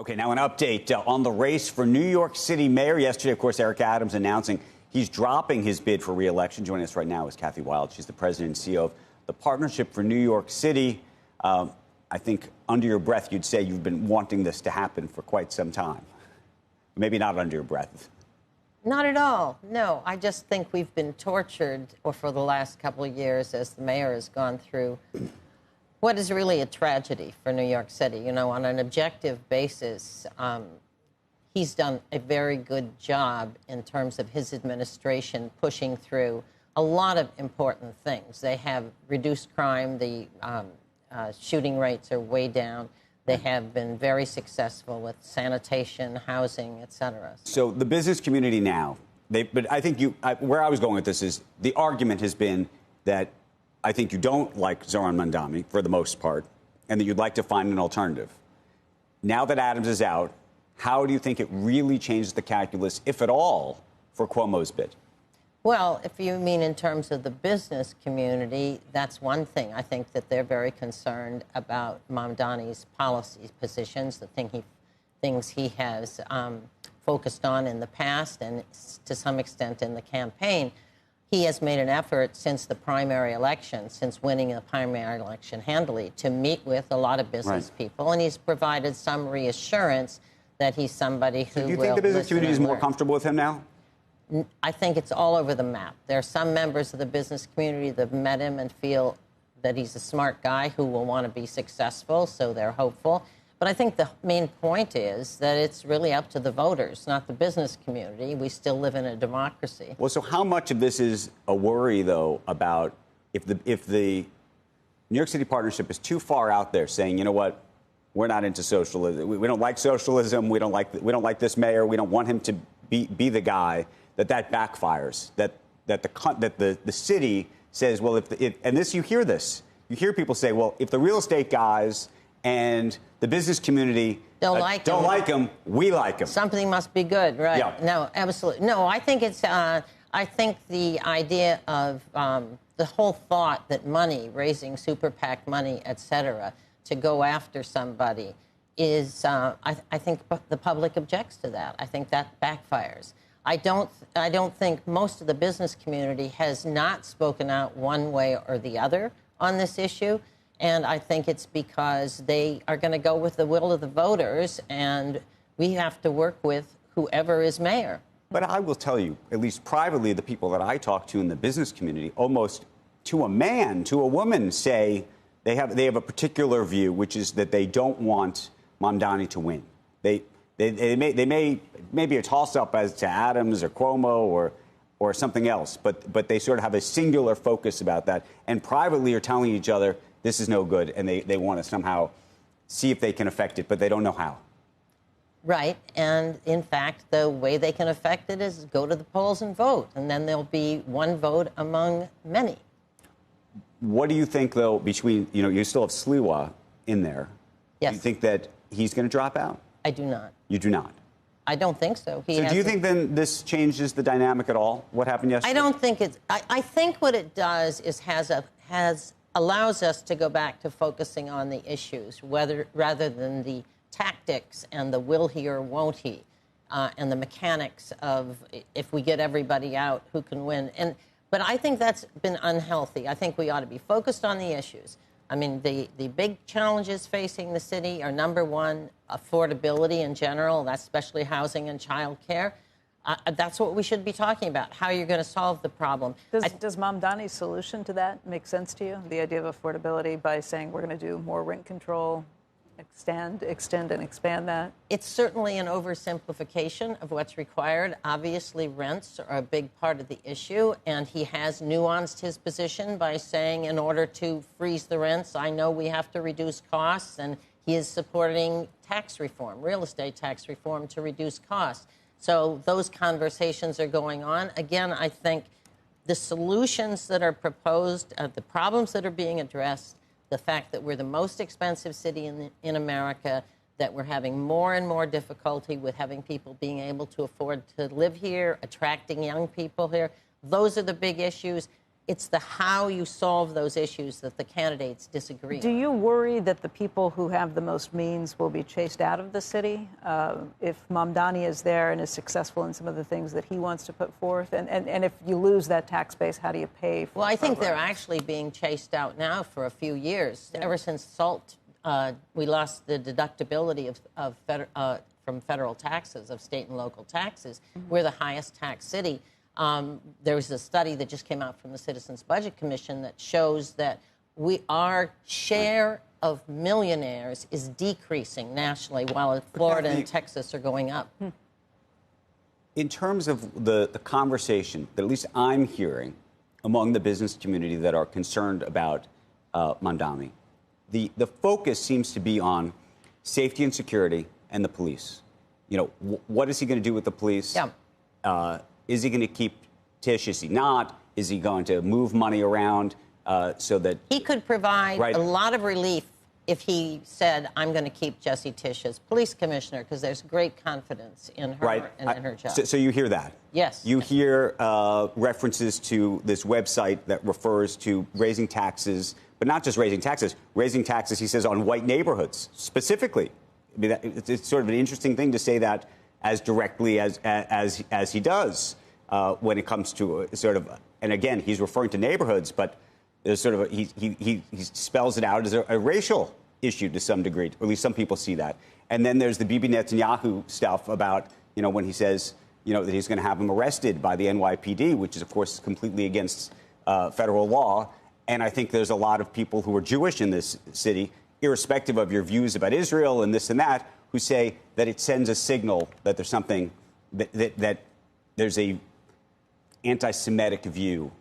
Okay, now an update on the race for New York City mayor. Yesterday, of course, Eric Adams announcing he's dropping his bid for re-election. Joining us right now is Kathy Wylde. She's the president and CEO of the Partnership for New York City. I think under your breath, you'd say you've been wanting this to happen for quite some time. Maybe not under your breath. Not at all. No, I just think we've been tortured for the last couple of years as the mayor has gone through what is really a tragedy for New York City. You know, on an objective basis, he's done a very good job in terms of his administration pushing through a lot of important things. They have reduced crime. The shooting rates are way down. They have been very successful with sanitation, housing, et cetera. So the business community now, but I think where I was going with this is the argument has been that I think you don't like Zohran Mamdani for the most part, and that you'd like to find an alternative. Now that Adams is out, how do you think it really changes the calculus, if at all, for Cuomo's bid? Well, if you mean in terms of the business community, that's one thing. I think that they're very concerned about Mamdani's policy positions, the things he has focused on in the past and to some extent in the campaign. He has made an effort since the primary election, since winning the primary election handily, to meet with a lot of business people, and he's provided some reassurance that he's somebody who will. Do you think the business community is more comfortable with him now? I think it's all over the map. There are some members of the business community that have met him and feel that he's a smart guy who will want to be successful, so they're hopeful. But I think the main point is that it's really up to the voters, not the business community. We still live in a democracy. Well, so how much of this is a worry, though, about if the New York City Partnership is too far out there saying, you know what, we're not into socialism. We don't like socialism. We don't like this mayor. We don't want him to be the guy. That backfires. That the city says, well, and this you hear people say, well, if the real estate guys and the business community don't like him, we like him. Something must be good, right? Yeah. No, absolutely. No, I think it's. I think the idea of the whole thought that money, raising super PAC money, et cetera, to go after somebody is. I think the public objects to that. I think that backfires. I don't think most of the business community has not spoken out one way or the other on this issue. And I think it's because they are going to go with the will of the voters, and we have to work with whoever is mayor. But I will tell you, at least privately, the people that I talk to in the business community, almost to a man, to a woman, say they have a particular view, which is that they don't want Mamdani to win. They may be a toss-up as to Adams or Cuomo or something else, but they sort of have a singular focus about that, and privately are telling each other this is no good, and they want to somehow see if they can affect it, but they don't know how. Right, and in fact, the way they can affect it is go to the polls and vote, and then there'll be one vote among many. What do you think, though, between, you still have Sliwa in there. Yes. Do you think that he's going to drop out? I do not. You do not? I don't think so. So do you think then this changes the dynamic at all, what happened yesterday? I don't think it's... I think what it does is allows us to go back to focusing on the issues, rather than the tactics and the will he or won't he, and the mechanics of if we get everybody out, who can win. But I think that's been unhealthy. I think we ought to be focused on the issues. I mean, the big challenges facing the city are, number one, affordability in general, that's especially housing and child care. That's what we should be talking about, how you're going to solve the problem. Does Mamdani's solution to that make sense to you, the idea of affordability, by saying we're going to do more rent control, extend and expand that? It's certainly an oversimplification of what's required. Obviously, rents are a big part of the issue, and he has nuanced his position by saying in order to freeze the rents, I know we have to reduce costs, and he is supporting tax reform, real estate tax reform, to reduce costs. So those conversations are going on. Again, I think the solutions that are proposed, the problems that are being addressed, the fact that we're the most expensive city in America, that we're having more and more difficulty with having people being able to afford to live here, attracting young people here, those are the big issues. It's the how you solve those issues that the candidates disagree on. Do you worry that the people who have the most means will be chased out of the city if Mamdani is there and is successful in some of the things that he wants to put forth? And if you lose that tax base, how do you pay for Well, I think they're programs? actually being chased out now for a few years. Ever since SALT, we lost the deductibility from federal taxes, of state and local taxes. We're the highest tax city. There was a study that just came out from the Citizens Budget Commission that shows that our share of millionaires is decreasing nationally, while Florida and Texas are going up. In terms of the conversation that at least I'm hearing among the business community that are concerned about Mamdani, the focus seems to be on safety and security and the police. You know, what is he going to do with the police? Yeah. Is he going to keep Tish? Is he not? Is he going to move money around so that... He could provide Right. a lot of relief if he said, I'm going to keep Jessie Tish as police commissioner, because there's great confidence in her and in her job. So you hear that? Yes. You hear references to this website that refers to raising taxes, but not just raising taxes, he says, on white neighborhoods, specifically. I mean, it's sort of an interesting thing to say that as directly as he does when it comes to sort of, and again, he's referring to neighborhoods, but there's sort of he spells it out as a racial issue to some degree, or at least some people see that. And then there's the Bibi Netanyahu stuff about, you know, when he says, you know, that he's going to have him arrested by the NYPD, which is, of course, completely against federal law. And I think there's a lot of people who are Jewish in this city, irrespective of your views about Israel and this and that, who say that it sends a signal that there's something, that there's a anti-Semitic view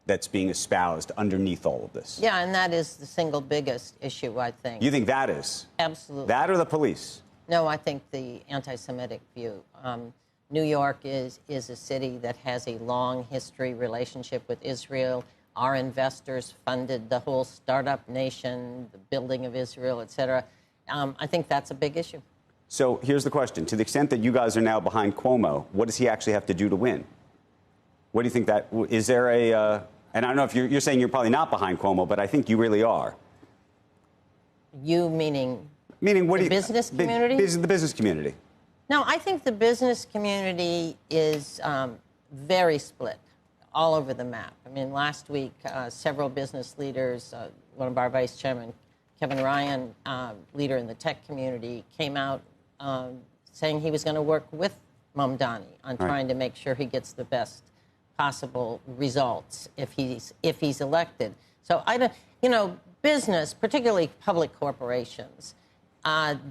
that's being espoused underneath all of this. Yeah, and that is the single biggest issue, I think. You think that is? Absolutely. That or the police? No, I think the anti-Semitic view. New York is a city that has a long history relationship with Israel. Our investors funded the whole startup nation, the building of Israel, et cetera. I think that's a big issue. So here's the question. To the extent that you guys are now behind Cuomo, what does he actually have to do to win? What do you think that, is there a, and I don't know if you're saying you're probably not behind Cuomo, but I think you really are. You meaning what do you, business community? The business community. No, I think the business community is very split all over the map. I mean, last week, several business leaders, one of our vice chairman, Kevin Ryan, leader in the tech community, came out saying he was going to work with Mamdani on trying to make sure he gets the best possible results if he's elected. So I don't, you know, business, particularly public corporations,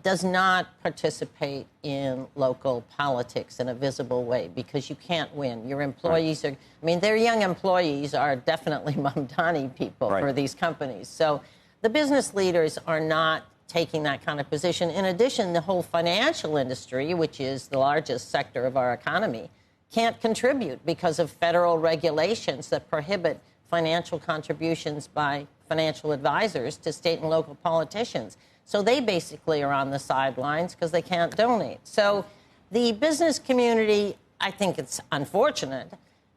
does not participate in local politics in a visible way because you can't win. Your employees are, I mean, their young employees are definitely Mamdani people for these companies. So the business leaders are not taking that kind of position. In addition, the whole financial industry, which is the largest sector of our economy, can't contribute because of federal regulations that prohibit financial contributions by financial advisors to state and local politicians. So they basically are on the sidelines because they can't donate. So the business community, I think it's unfortunate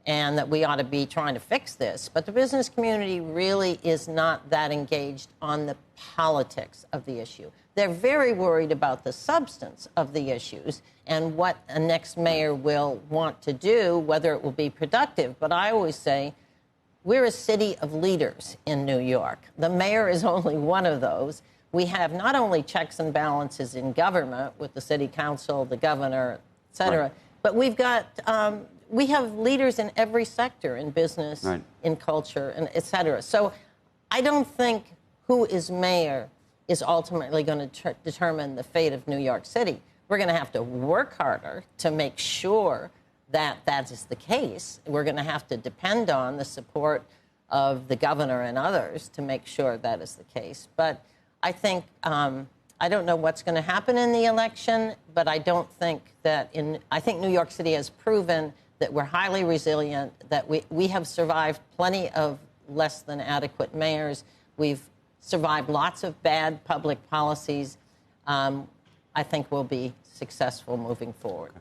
and that we ought to be trying to fix this, but the business community really is not that engaged on the politics of the issue. They're very worried about the substance of the issues and what a next mayor will want to do, whether it will be productive. But I always say, we're a city of leaders in New York. The mayor is only one of those. We have not only checks and balances in government with the city council, the governor, et cetera, but we've got, we have leaders in every sector, in business, in culture, and et cetera. So I don't think who is mayor is ultimately going to determine the fate of New York City. We're going to have to work harder to make sure that that is the case. We're going to have to depend on the support of the governor and others to make sure that is the case. But I think, I don't know what's going to happen in the election, but I don't think that I think New York City has proven that we're highly resilient, that we have survived plenty of less than adequate mayors. We've survived lots of bad public policies. I think we'll be successful moving forward.